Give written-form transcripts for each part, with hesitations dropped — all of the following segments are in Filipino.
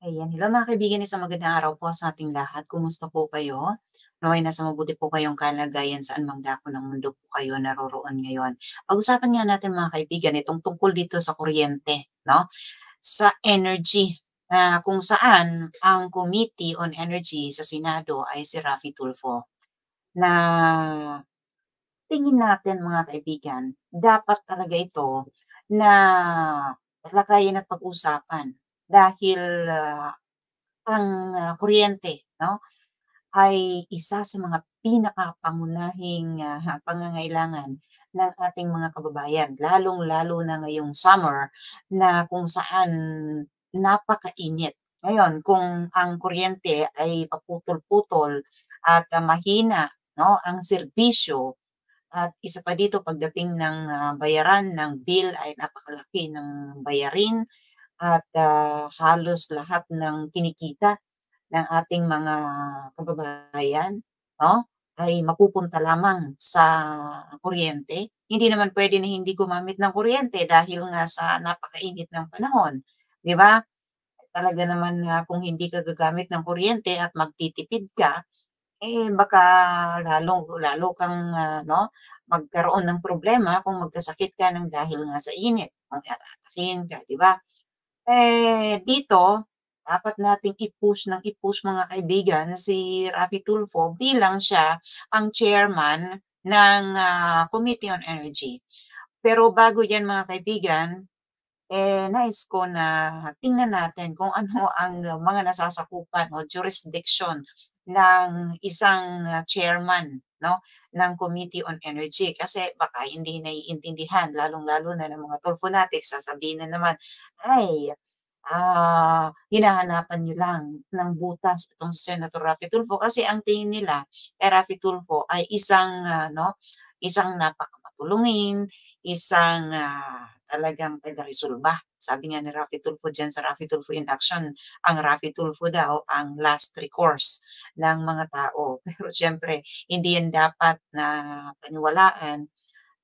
Ayan, hello mga kaibigan, isang magandang araw po sa ating lahat. Kumusta po kayo? Nawa'y nasa mabuti po kayong kalagayan saan mang dako ng mundo po kayo naroroon ngayon. Pag-usapan nga natin mga kaibigan itong tungkol dito sa kuryente, no? Sa energy na kung saan ang Committee on Energy sa Senado ay si Raffy Tulfo na tingin natin mga kaibigan, dapat talaga ito na talakayin at pag-usapan dahil ang kuryente 'no, ay isa sa mga pinakapangunahing, pangangailangan ng ating mga kababayan, lalong-lalo na ngayong summer na kung saan napakainit. Ngayon kung ang kuryente ay paputol-putol at, mahina 'no, ang serbisyo at isa pa dito pagdating ng, bayaran ng bill ay napakalaki ng bayarin at, halos lahat ng kinikita ng ating mga kababayan 'no, ay mapupunta lamang sa kuryente. Hindi naman puwede na hindi gumamit ng kuryente dahil nga sa napakainit ng panahon, 'di ba? Talaga naman na kung hindi ka gagamit ng kuryente at magtitipid ka, eh, baka lalo lalo kang, 'no, magkaroon ng problema kung magkasakit ka ng dahil nga sa init, kung aatakin ka, 'di ba? Dito dapat nating i-push ng i-push mga kaibigan si Raffy Tulfo bilang siya ang chairman ng, Committee on Energy. Pero bago 'yan mga kaibigan, nais ko na tingnan natin kung ano ang mga nasasakupan o jurisdiction ng isang, chairman 'no, ng Committee on Energy. Kasi baka hindi naiintindihan lalong-lalo na ng mga Tulfo fanatics sasabihin na naman, "Ay, hinahanapan niyo lang ng butas itong si Senator Raffy Tulfo." Kasi ang tingin nila kay Raffy Tulfo ay isang, 'no, isang napakamatulungin, isang, talagang taga-resolba. Sabi nga ni Raffy Tulfo diyan sa Raffy Tulfo in Action, ang Raffy Tulfo daw ang last recourse ng mga tao. Pero siyempre hindi yan dapat na paniwalaan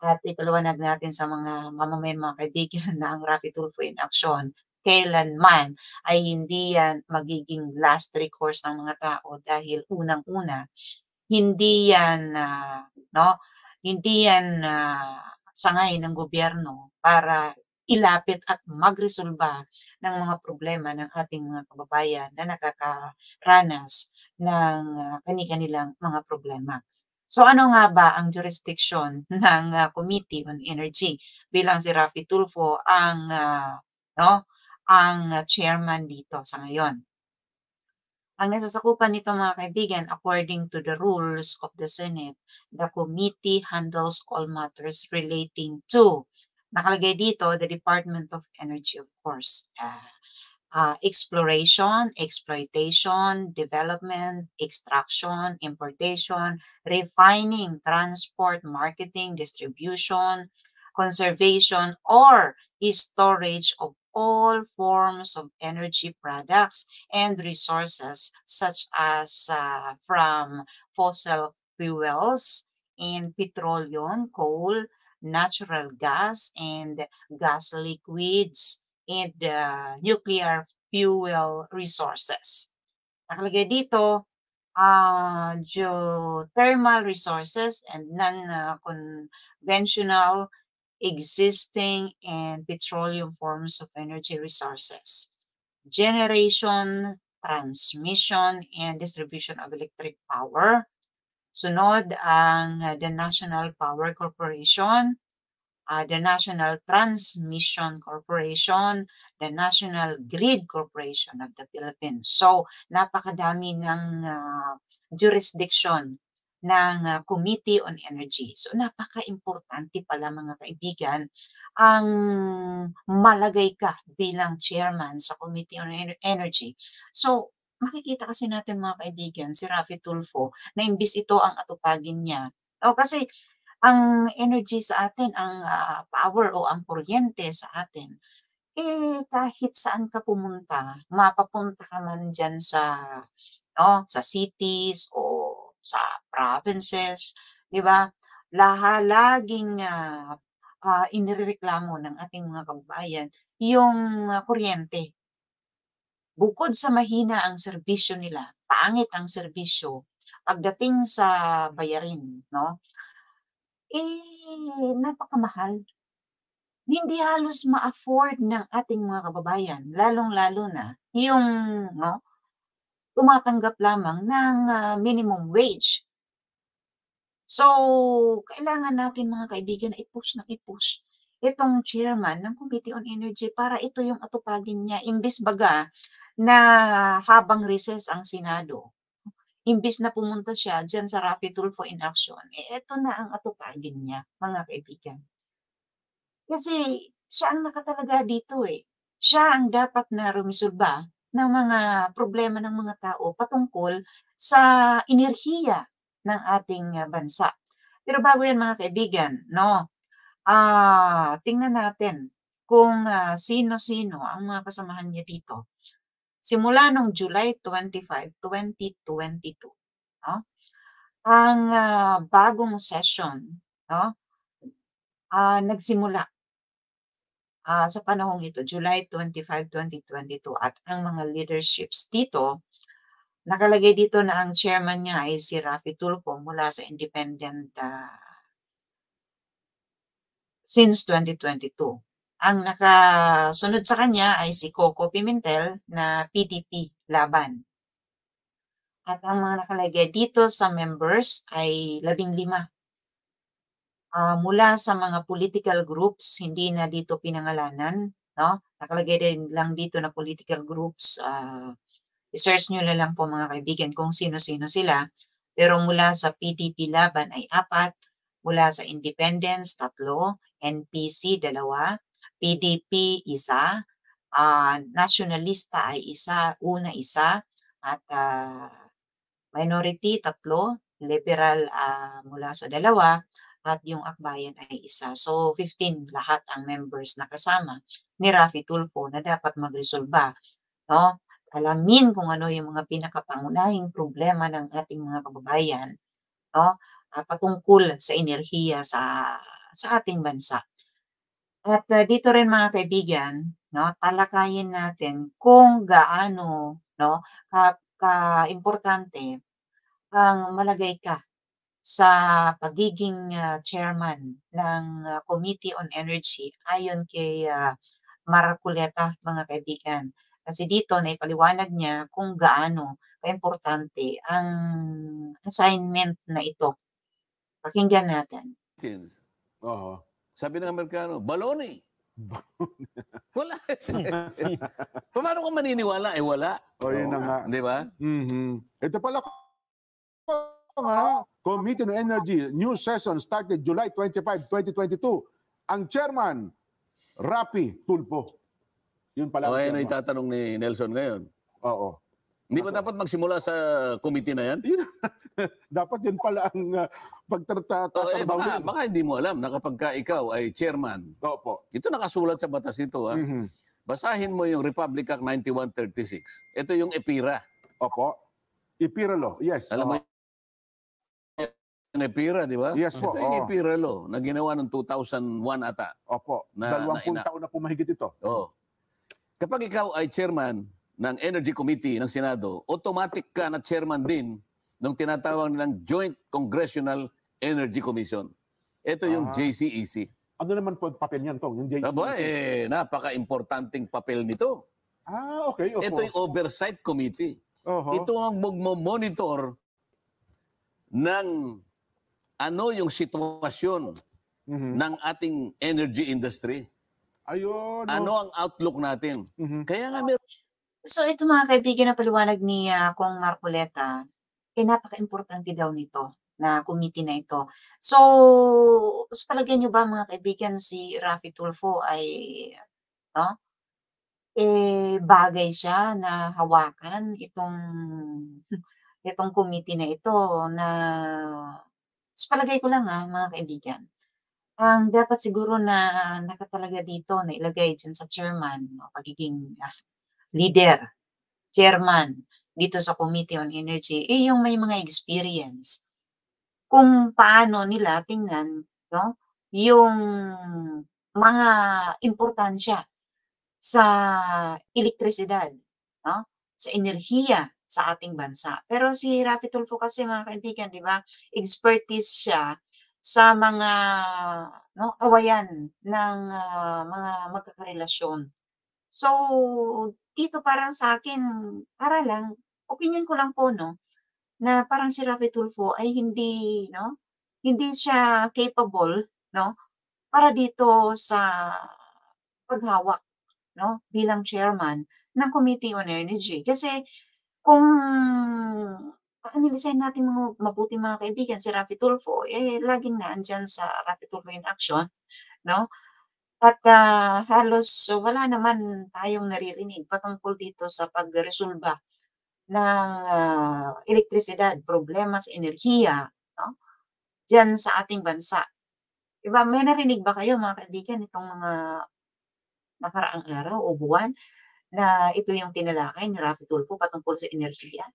at ipaliwanag natin sa mga mamamayan, mga kaibigan na ang Raffy Tulfo in Action kailanman ay hindi yan magiging last recourse ng mga tao dahil unang-una, hindi yan, 'no, hindi yan, sangay ng gobyerno para ilapit at magresolba ng mga problema ng ating mga kababayan na nakakaranas ng, kani-kanilang mga problema. So, ano nga ba ang jurisdiction ng, Committee on Energy bilang si Raffy Tulfo ang, 'no, ang chairman dito sa ngayon? Ang nasasakupan nito mga kaibigan, according to the rules of the Senate, the committee handles all matters relating to, nakalagay dito, the Department of Energy, of course, exploration, exploitation, development, extraction, importation, refining, transport, marketing, distribution, conservation, or storage of all forms of energy products and resources such as from fossil fuels and petroleum, coal, natural gas, and gas liquids, and nuclear fuel resources. Nakalagay dito, geothermal resources and non-conventional existing and petroleum forms of energy resources. Generation, transmission, and distribution of electric power. Sunod ang the National Power Corporation, the National Transmission Corporation, the National Grid Corporation of the Philippines. So, napakadami ng jurisdiction ng Committee on Energy. So, napaka-importante pala mga kaibigan ang malagay ka bilang chairman sa Committee on Energy. So, makikita kasi natin mga kaibigan si Raffy Tulfo na imbis ito ang atupagin niya. O kasi ang energy sa atin, ang, power o ang kuryente sa atin, kahit saan ka pumunta, mapapunta ka man diyan sa 'no, sa cities o sa provinces, 'di ba? Laging, inirereklamo ng ating mga kababayan yung, kuryente. bukod sa mahina ang serbisyo nila, pangit ang serbisyo pagdating sa bayarin 'no, napakamahal. Hindi halos ma-afford ng ating mga kababayan, lalong-lalo na yung 'no, tumatanggap lamang ng, minimum wage. So, kailangan natin mga kaibigan i-push na i-push itong chairman ng Committee on Energy para ito yung atupagin niya imbes baga na habang recess ang Senado, imbes na pumunta siya diyan sa Raffy Tulfo in action, eto na ang atupagin niya mga kaibigan. Kasi siya ang nakatalaga dito, eh. Siya ang dapat na rumisolba ng mga problema ng mga tao patungkol sa enerhiya ng ating, bansa. Pero bago 'yan mga kaibigan 'no, tingnan natin kung, sino-sino ang mga kasamahan niya dito. Simula nung July 25, 2022 'no, ang, bagong session 'no, nagsimula. Sa panahong ito, July 25, 2022 at ang mga leaderships dito, nakalagay dito na ang chairman niya ay si Raffy Tulfo mula sa independent, since 2022. Ang nakasunod sa kanya ay si Coco Pimentel na PDP laban. At ang mga nakalagay dito sa members ay 15. Mula sa mga political groups, hindi na dito pinangalanan, 'no? Nakalagay din lang dito na political groups, i-search niyo na lang po mga kaibigan kung sino-sino sila. Pero mula sa PDP Laban ay 4, mula sa Independence 3, NPC 2, PDP 1, Nasyonalista ay 1, Una 1, at, Minority 3, Liberal, mula sa 2, at yung Akbayan ay 1. So 15 lahat ang members na kasama ni Raffy Tulfo na dapat magresolba 'no, alamin kung ano yung mga pinakapangunahing problema ng ating mga kababayan 'no, patungkol sa enerhiya sa ating bansa. At, dito rin mga kaibigan 'no, talakayin natin kung gaano 'no, kaimportante ang malagay ka sa pagiging, chairman ng, Committee on Energy ayon kay, Marcoleta mga kaibigan. Kasi dito naipaliwanag niya kung gaano kaimportante ang assignment na ito. Pakinggan natin. Oo. Sabi ng Amerikano, baloney. Wala. Paano ka maniniwala? Wala. Yun na nga. Di ba? Ito pala, Committee on Energy, new session started July 25, 2022. Ang chairman, Raffy Tulfo. Yun pala. Okay, na itatanong ni Nelson ngayon. Oo. Hindi ba dapat magsimula sa committee na yan? Dapat yun pala ang pagtatrabaho. Baka hindi mo alam na kapag ikaw ay chairman, opo, ito nakasulat sa batas ito. Basahin mo yung Republic Act 9136. Ito yung EPIRA. Opo. EPIRA law, yes. Alam mo yung EPIRA, di ba? Yes po. Ito yung EPIRA law na ginawa noong 2001 ata. Opo. 20 taon na pumahigit ito. Oo. Kapag ikaw ay chairman ng Energy Committee ng Senado, automatic ka na chairman din ng tinatawag nilang Joint Congressional Energy Commission. Ito yung JCEC. Ano naman po papel niyan, Tong? Yung JCEC? Aba, napaka-importanting papel nito. Okay. Opo. Ito yung Oversight Committee. Ito ang magmo-monitor ng ano yung sitwasyon ng ating energy industry. Ayun. Ano ang outlook natin? Kaya nga So ito mga kaibigan na paliwanag ni, Kong Marcoleta, napakaimportante daw nito na committee na ito. So, sa palagay niyo ba mga kaibigan si Raffy Tulfo ay, bagay siya na hawakan itong committee na ito na sa palagay ko lang, mga kaibigan, ang dapat siguro na nakatalaga dito na ilagay diyan sa chairman, pagiging, leader, chairman dito sa Committee on Energy, yung may mga experience kung paano nila tingnan 'no, yung mga importansya sa elektrisidad 'no, sa enerhiya sa ating bansa. Pero si Rapi Tulfo kasi mga kaibigan, 'di ba, expertise siya sa mga awayan ng mga magkakarelasyon. So, dito parang sa akin, para lang, opinyon ko lang po 'no, na parang si Rapi Tulfo ay hindi siya capable 'no, para dito sa paghawak 'no, bilang chairman ng Committee on Energy. Kasi kung aanalisin natin mabuti mga kaibigan, si Rapi Tulfo, laging naandiyan sa Rapi Tulfo in Action 'no, at halos wala naman tayong naririnig patungkol dito sa pagresolba ng elektrisidad, problema sa enerhiya 'no, diyan sa ating bansa. 'Di ba, may narinig ba kayo mga kaibigan nitong mga nakaraang araw o buwan na ito yung tinalakay ni Rapi Tulfo patungkol sa enerhiya?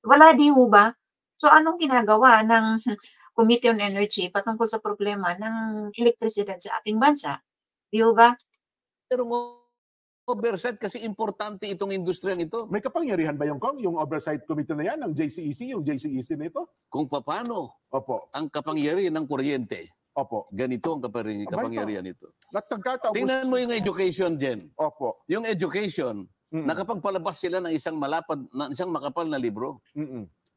Wala, 'di ho ba? So, anong ginagawa ng Committee on Energy patungkol sa problema ng elektrisidad sa ating bansa, 'di ho ba? Merong oversight kasi importante itong industriyang ito. May kapangyarihan ba yung Kong, yung oversight committee na yan, ng JCEC, yung JCEC na ito? Kung paano Opo, ang kapangyarihan ng kuryente, opo. ganito ang kapangyarihan nito. Lahat nagkataon. Tingnan mo yung education, Jen. Opo. Yung education, nakapagpalabas sila ng isang makapal na libro.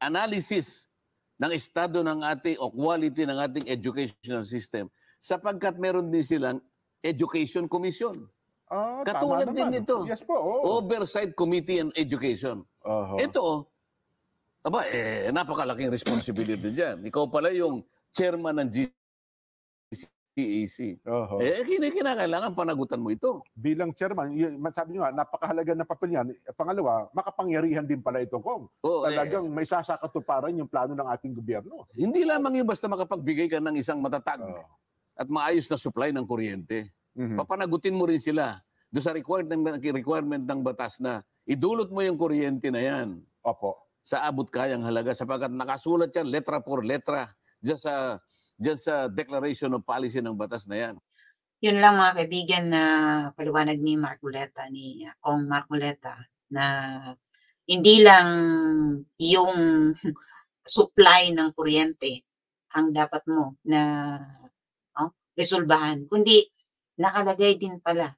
Analysis ng estado ng ating o quality ng ating educational system sapagkat meron din silang education commission. Katulad din nito. Yes po. Oh. Oversight Committee on Education. Ito, napakalaking responsibility dyan. Ikaw pala yung chairman ng GCEC. Kinakailangan panagutan mo ito. Bilang chairman, sabi nyo nga, napakahalaga na papel yan. Pangalawa, makapangyarihan din pala ito, Kong. Talagang may sasakatuparan yung plano ng ating gobyerno. Hindi lamang yung basta makapagbigay ka ng isang matatag at maayos na supply ng kuryente. Papanagutin mo rin sila doon sa requirement ng batas na idulot mo yung kuryente na yan. Opo. Sa abot kayang halaga sapagkat nakasulat yan letra por letra dyan sa Declaration of Policy ng batas na yan. Yun lang mga kaibigan na paliwanag ni Kong Marcoleta, na hindi lang yung supply ng kuryente ang dapat mo na resolbahan, kundi nakalagay din pala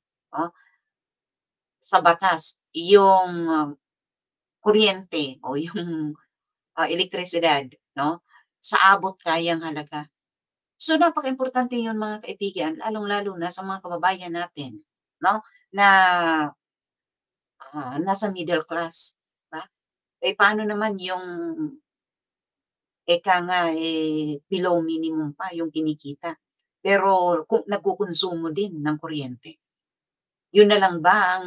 sa batas yung kuryente o yung elektrisidad sa abot kayang halaga. So, napaka-importante yun mga kaibigan, lalong-lalo na sa mga kababayan natin na nasa middle class. Paano naman yung below minimum pa yung kinikita, pero kung nagkukonsumo din ng kuryente. Yun na lang ba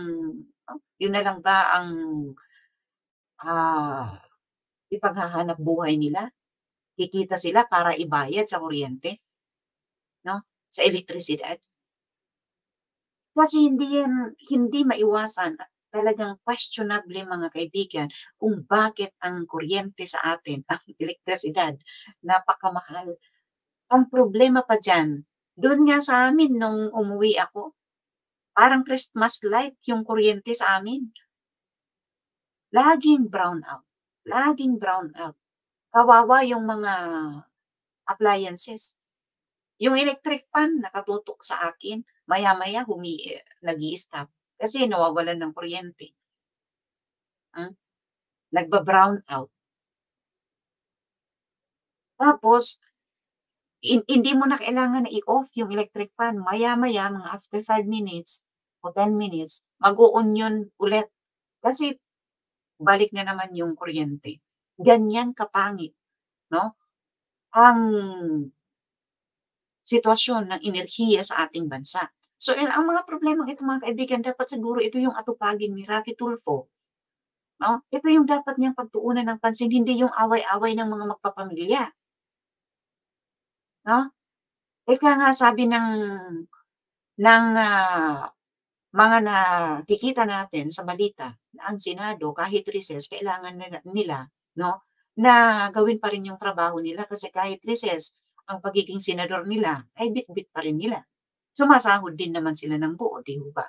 ang ipaghahanap buhay nila? Kikita sila para ibayad sa kuryente, sa elektrisidad. Kasi hindi maiwasan at talagang questionable mga kaibigan kung bakit ang kuryente sa atin, ang elektrisidad, napakamahal. Ang problema pa diyan, doon nga sa amin nung umuwi ako, parang Christmas light yung kuryente sa amin. Laging brown out. Kawawa yung mga appliances. Yung electric fan nakatutok sa akin, maya-maya nag-i-stop kasi nawawalan ng kuryente. Nagba-brown out. Tapos, hindi mo na kailangan na i-off yung electric fan. Maya-maya, mga after 5 minutes o 10 minutes, mag-o-on yun ulit. Kasi balik na naman yung kuryente. Ganyan kapangit, ang sitwasyon ng enerhiya sa ating bansa. So, ang mga problemang ito mga kaibigan, dapat siguro ito yung atupagin ni Rapi Tulfo. Ito yung dapat niyang pagtuunan ng pansin, hindi yung away-away ng mga magpapamilya. Ika nga sabi ng mga nakikita natin sa balita na ang Senado, kahit recess, kailangan nila na gawin pa rin yung trabaho nila kasi kahit recess, ang pagiging senador nila ay bit-bit pa rin nila. Sumasahod din naman sila ng buo, di ba?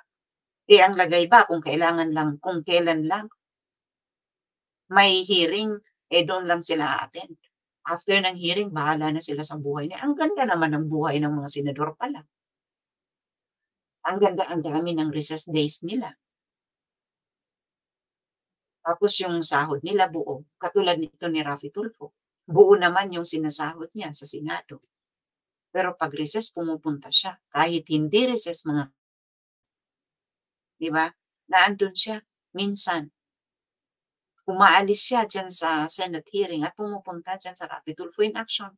Ang lagay ba kung kailan lang May hearing, doon lang sila attend. After ng hearing, bahala na sila sa buhay niya. Ang ganda naman ng buhay ng mga senador pala. Ang ganda, ang dami ng recess days nila. Tapos yung sahod nila buo, katulad nito ni Raffy Tulfo. Buo naman yung sinasahod niya sa Senado. Pero pag recess, pumupunta siya. Kahit hindi recess, di ba? Naandun siya. Minsan, umaalis siya dyan sa Senate hearing at pumupunta dyan sa Raffy Tulfo in action.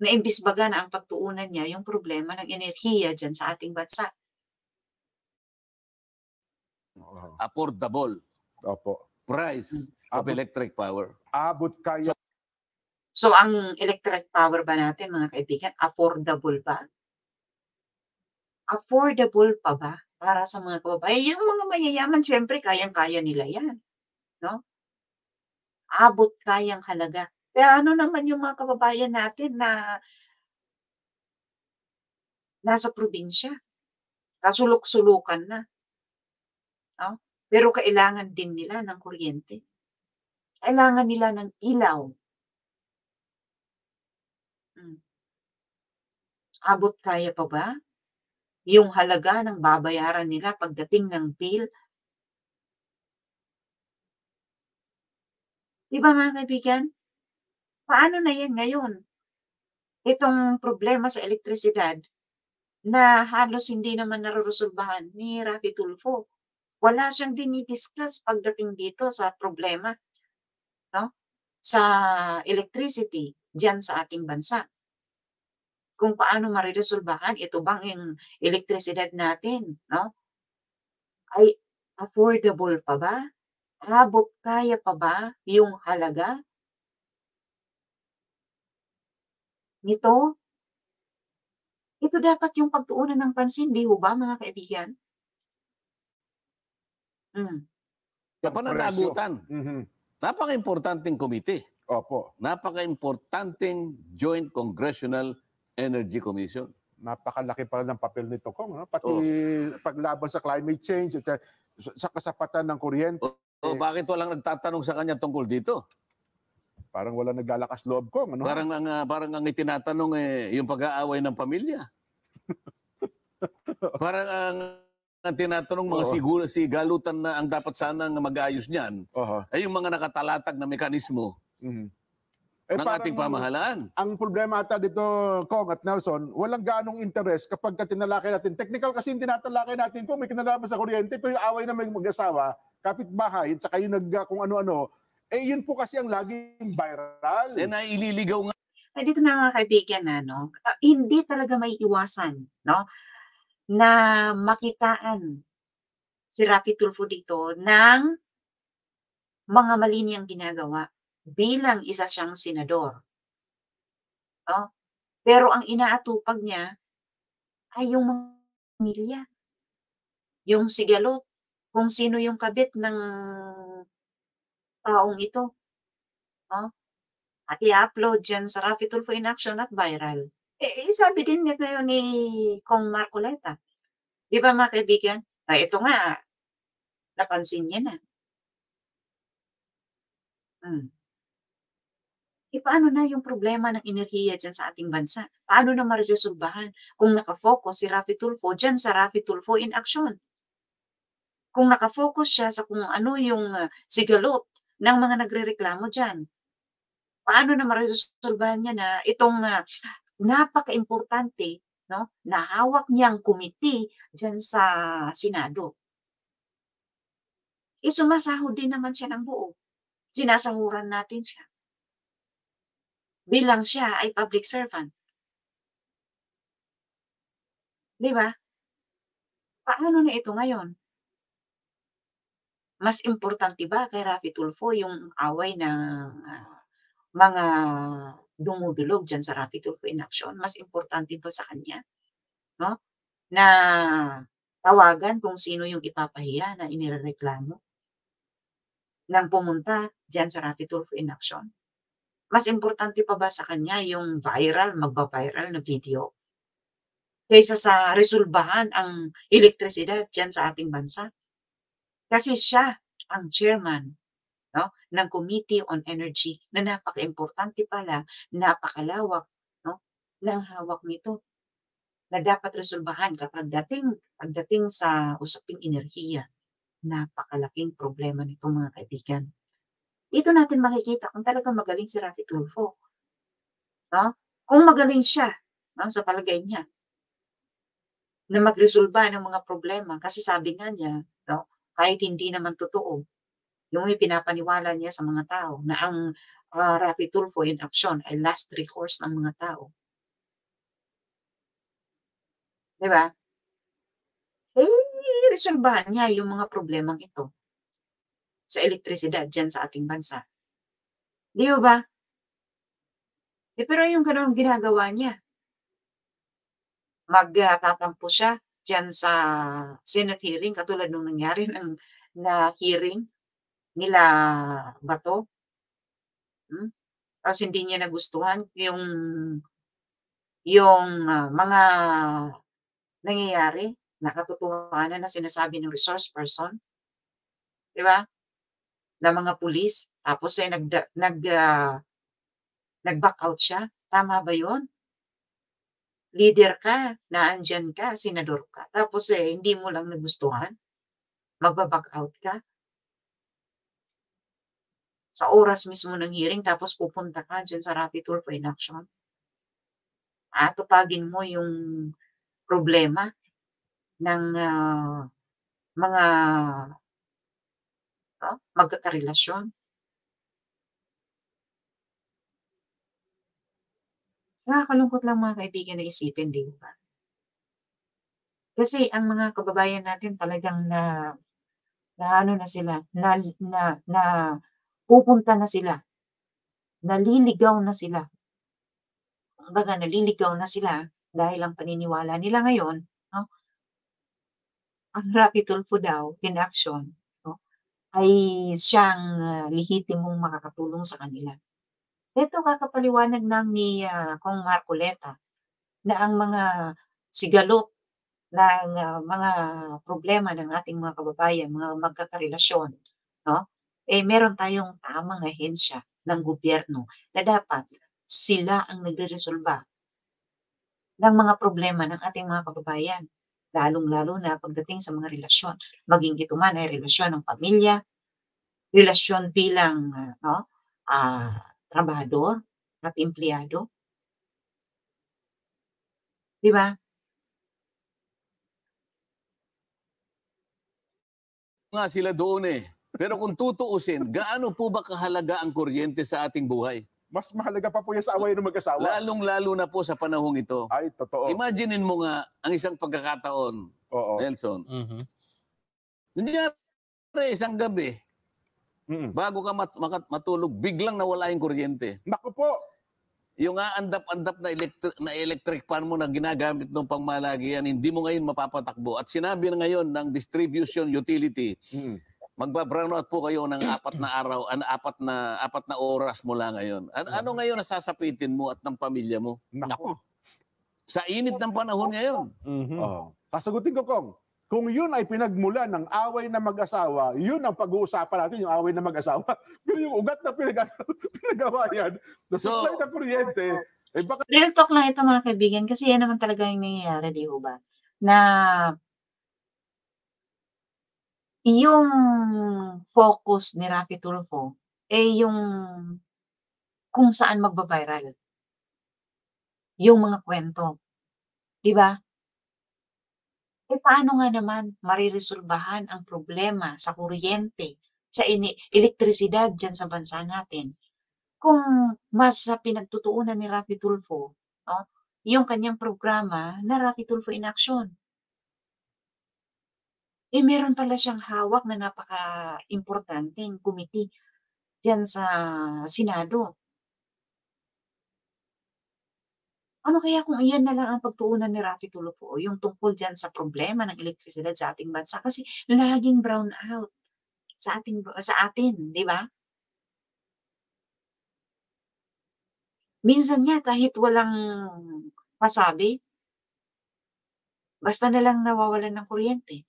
Na imbis baga na ang pagtuunan niya yung problema ng enerhiya dyan sa ating bansa. Affordable Opo. price of electric power. Abot kaya. So, ang electric power ba natin, mga kaibigan, affordable ba? Affordable pa ba para sa mga kababayan? Yung mga mayayaman, syempre, kayang-kaya nila yan. No? Abot kayang halaga. Pero ano naman yung mga kababayan natin na nasa probinsya? Kasulok-sulukan na. No? Pero kailangan din nila ng kuryente. Kailangan nila ng ilaw. Abot kaya pa ba yung halaga ng babayaran nila pagdating ng bill? Di ba mga kaibigan? Paano na yan ngayon? Itong problema sa elektrisidad na halos hindi naman naruresolbahan ni Raffy Tulfo. Wala siyang dinidiscuss pagdating dito sa problema, no? Sa electricity diyan sa ating bansa. Kung paano mariresolbahan ito bang yung elektrisidad natin, no? Ay affordable pa ba? Abot kaya pa ba yung halaga nito? Ito dapat yung pagtuunan ng pansin, di ho ba mga kaibigan? Sa pananagutan, Mhm. napaka-importanting committee. Opo. Napaka-importanting Joint Congressional Energy Commission. Napakalaki pala ng papel nito, Kong. No? Pati Oo. paglaban sa climate change, at sa kasapatan ng kuryente. O bakit walang nagtatanong sa kanya tungkol dito? Parang wala naglalakas loob, Kong. Ano? Parang ang itinatanong yung pag-aaway ng pamilya. Parang ang tinatanong mga sigalutan na ang dapat sanang mag-ayos niyan ay yung mga nakatalatag na mekanismo ng ating pamahalaan. Ang problema ata dito, Kong at Nelson, walang ganong interest kapag tinalakay natin. Technical kasi yung tinatalakay natin kung may kinalaman sa kuryente, pero yung away na may mag-asawa, kapitbahay, at saka yung kung ano-ano, yun po kasi ang laging viral. Ililigaw nga. Dito na mga kaibigan, hindi talaga may iwasan, no? Na makitaan si Raffy Tulfo dito ng mga mali niyang ginagawa bilang isa siyang senador. No? Pero ang inaatupag niya ay yung mga pamilya. Yung sigalot, kung sino yung kabit ng taong ito. No? At i-upload dyan sa Raffy Tulfo in Action at viral. Sabi din niya ngayon ni Kong Marcoleta. Di ba mga kaibigan? Ito nga, napansin niya na. Paano na yung problema ng enerhiya dyan sa ating bansa? Paano na mariresolbahan kung nakafocus si Raffy Tulfo dyan sa Raffy Tulfo in Action? Kung nakafocus siya sa kung ano yung sigalot ng mga nagrereklamo dyan, paano na mariresolbahan niya na itong napaka-importante, no, na hawak niyang committee dyan sa Senado? Sumasahod din naman siya ng buo. Sinasahuran natin siya. Bilang siya ay public servant. Di ba? Paano na ito ngayon? Mas importante ba kay Raffy Tulfo yung away ng mga dumudulog dyan sa Raffy Tulfo in Action? Mas importante ba sa kanya? No? Na tawagan kung sino yung ipapahiya na inireklamo nang pumunta dyan sa Raffy Tulfo in Action? Mas importante pa ba sa kanya yung magba-viral na video kaysa sa resolbahan ang elektrisidad dyan sa ating bansa? Kasi siya ang chairman, no, ng Committee on Energy na napaka-importante pala, napakalawak, no, ng hawak nito na dapat resolbahan pagdating sa usaping enerhiya. Napakalaking problema nito mga kaibigan. Dito natin makikita kung talagang magaling si Raffy Tulfo. No? Kung magaling siya, no, sa palagay niya, na magresolba ng mga problema. Kasi sabi nga niya, no, kahit hindi naman totoo, yung pinapaniwala niya sa mga tao na ang Raffy Tulfo in action ay last recourse ng mga tao. Di ba? Resolbahan niya yung mga problemang ito sa elektrisidad dyan sa ating bansa. Di ba? Pero yung ganun ginagawa niya, magtatampo siya dyan sa Senate hearing katulad nung nangyari na hearing nila Bato. Tapos hindi niya nagustuhan yung mga nangyayari na katotohanan na sinasabi ng resource person. Di ba? Na mga pulis. Tapos nag-back out siya. Tama ba yun? Leader ka, naandyan ka, senador ka. Tapos hindi mo lang nagustuhan. Magba-back out ka. Sa oras mismo ng hearing, tapos pupunta ka dyan sa Raffy Tulfo in action. Tupagin mo yung problema ng mga magkakarelasyon. Nakakalungkot lang mga kaibigan na isipin, di ba? Kasi ang mga kababayan natin talagang na ano na sila, na pupunta na sila, naliligaw na sila. Kumbaga, naliligaw na sila dahil ang paniniwala nila ngayon, no, ang Raffy Tulfo daw in action, no, ay siyang lehitimong makakatulong sa kanila. Ito kakapaliwanag lang ni Kong Marcoleta na ang mga sigalot ng mga problema ng ating mga kababayan, mga magkakarelasyon, no? Meron tayong tamang ahensya ng gobyerno na dapat sila ang nagreresolba ng mga problema ng ating mga kababayan, lalong-lalo na pagdating sa mga relasyon. Maging ito man ay relasyon ng pamilya, relasyon bilang trabahador at empleyado. Di ba? Nga sila doon eh. Pero kung tutuusin, gaano po ba kahalaga ang kuryente sa ating buhay? Mas mahalaga pa po yan sa away ng mag-asawa. Lalong-lalo na po sa panahong ito. Ay, totoo. Imaginein mo nga ang isang pagkakataon, Oo. Nelson. Nangyari isang gabi, bago ka matulog, biglang nawala yung kuryente. Naku po. Yung aandap-andap na electric fan mo na ginagamit ng pangmalagyan, hindi mo ngayon mapapatakbo. At sinabi na ngayon ng distribution utility, magba-brown out po kayo ng 4 na araw, 4 na oras mula ngayon. Ano ngayon nasasapitin mo at ng pamilya mo? Naku. Sa init ng panahon ngayon. Sasagutin ko, Kong. Kung yun ay pinagmulan ng away na mag-asawa, yun ang pag-uusapan natin, yung away na mag-asawa. Pero yung ugat na pinagawa yan, na supply na kuryente, baka... Real talk lang ito mga kaibigan, kasi yan naman talaga yung nangyayari, di ba? Na yung focus ni Raffy Tulfo yung kung saan magbabiral. Yung mga kwento. Di ba? Paano nga naman mariresolbahan ang problema sa kuryente, sa elektrisidad dyan sa bansa natin kung mas pinagtutuunan ni Raffy Tulfo, no, yung kanyang programa na Raffy Tulfo in action. Meron pala siyang hawak na napaka-importanteng committee dyan sa Senado. Ano kaya kung iyan na lang ang pagtuunan ni Raffy Tulfo, yung tungkol dyan sa problema ng elektrisidad sa ating bansa? Kasi laging brown out sa atin, di ba? Minsan nga kahit walang pasabi, basta na lang nawawalan ng kuryente.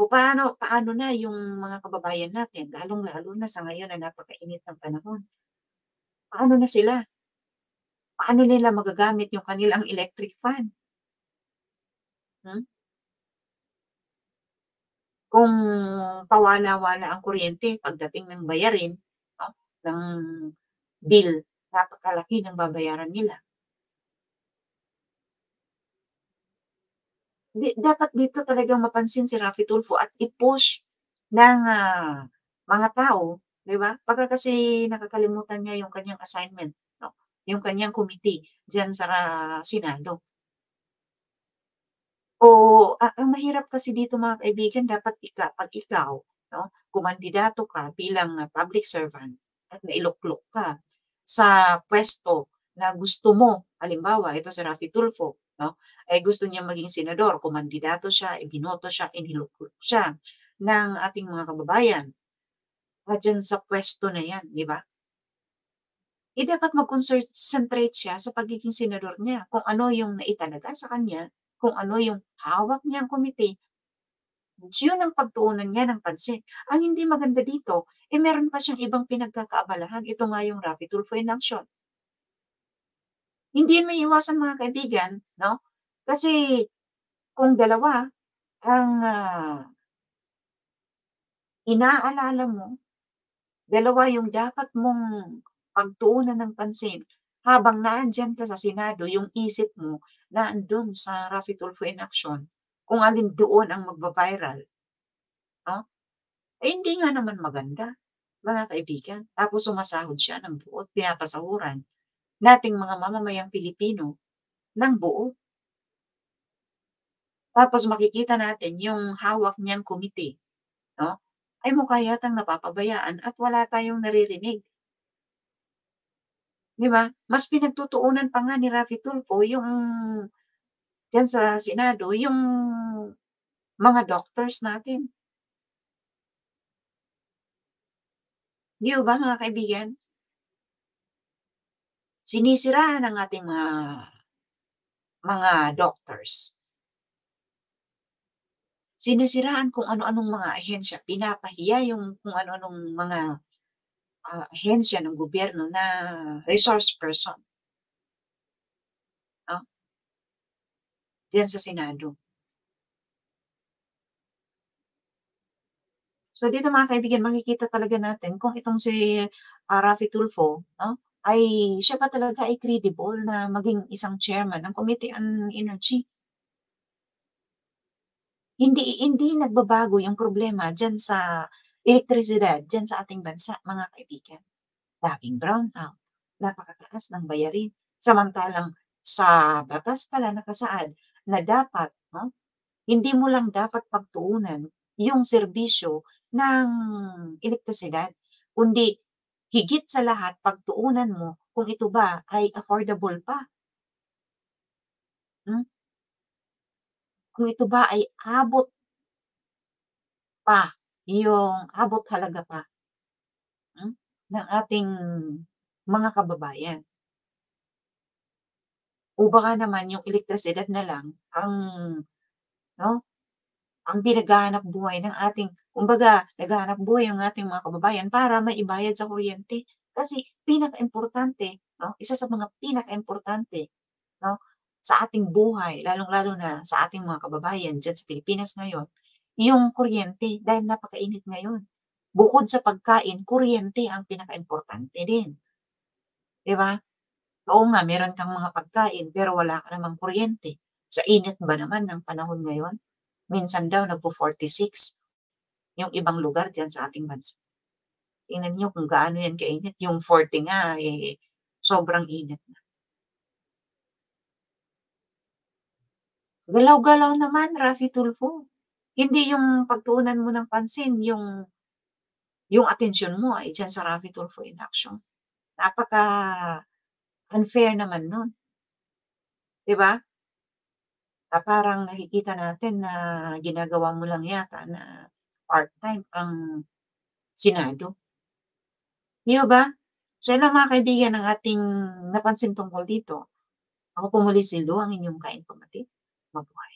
O paano na yung mga kababayan natin, lalong-lalo na sa ngayon na napakainit ng panahon. Paano na sila? Paano nila magagamit yung kanilang electric fan? Hmm? Kung pawala-wala ang kuryente pagdating ng bayarin, 'no, ng bill, napakalaki ng babayaran nila. Dapat dito talagang mapansin si Raffy Tulfo at i-push ng, mga tao, 'di ba? Baka kasi nakakalimutan niya yung kanyang assignment, 'no, yung kanyang committee diyan sa Senado. O ang mahirap kasi dito mga kaibigan dapat 'pag ikaw, 'no, kumandidato ka bilang, public servant at nailuklok ka sa puwesto na gusto mo, halimbawa ito si Raffy Tulfo, 'no, ay gusto niyang maging senador, kumandidato siya, ibinoto siya, iniluklok siya ng ating mga kababayan, diyan sa puwesto na 'yan, 'di ba? Dapat mag-concentrate siya sa pagiging senador niya, kung ano yung naitalaga sa kanya, kung ano yung hawak niyang komite. Yun ang pagtuunan niya ng pansin. Ang hindi maganda dito, meron pa siyang ibang pinagkakaabalahan. Ito nga yung Raffy Tulfo in action. Hindi maiiwasan mga kaibigan, 'no? Kasi kung dalawa ang, inaalala mo, dalawa yung dapat mong pagtuunan ng pansin habang nandiyan ka sa Senado, yung isip mo naandun sa Raffy Tulfo in action, kung alin doon ang magva-viral, 'no? Hindi nga naman maganda, mga kaibigan. Tapos sumasahod siya ng buo at pinapasahuran nating mga mamamayang Pilipino ng buo. Tapos makikita natin yung hawak niyang komite, 'no, ay mukha yatang napapabayaan at wala tayong naririnig, 'di ba? Mas pinagtutuunan pa nga ni Raffy Tulfo yung diyan sa Senado, yung mga doctors natin. 'Di ba mga kaibigan? Sinisiraan ang ating mga doctors. Sinisiraan kung ano-anong mga ahensya, pinapahiya yung kung ano-anong mga, ahensya ng gobyerno na resource person, 'no, diyan sa Senado. So dito mga kaibigan makikita talaga natin kung itong si, Raffy Tulfo, 'no, ay siya ba talaga ay credible na maging isang chairman ng Committee on Energy. Hindi nagbabago yung problema diyan sa elektrisidad diyan sa ating bansa mga kaibigan. Laging brownout, napakataas ng bayarin, samantalang sa batas pala nakasaad na dapat 'no, hindi mo lang dapat pagtuunan yung serbisyo ng elektrisidad, kundi higit sa lahat pagtuunan mo kung ito ba ay affordable pa, hmm, kung ito ba ay abot halaga pa, hmm, ng ating mga kababayan. O baka naman yung elektrisidad na lang ang 'no, ang pinaghahanap-buhay ng ating kumbaga naghahanap-buhay ang ating mga kababayan para maibayad sa kuryente. Kasi pinakaimportante 'no, isa sa mga pinakaimportante 'no, sa ating buhay lalong-lalo na sa ating mga kababayan diyan sa Pilipinas ngayon, yung kuryente dahil napakainit ngayon. Bukod sa pagkain, kuryente ang pinakaimportante din, 'di ba? Oo nga meron kang mga pagkain pero wala ka namang kuryente. Sa init ba naman ng panahon ngayon, minsan daw nagfo-46 yung ibang lugar diyan sa ating bansa. Tingnan niyo kung gaano yan kainit, yung 40 nga, sobrang init na. Galaw-galaw naman Raffy Tulfo. Hindi yung pagtuunan mo ng pansin yung atensyon mo ay diyan sa Raffy Tulfo in action. Napaka-unfair naman nun, 'di ba? Na parang nakikita natin na ginagawa mo lang yata na part-time ang Senado, 'di ba? So yun lang mga kaibigan ang ating napansin tungkol dito. Ako po muli si Lu, ang inyong ka-informative. Mabuhay.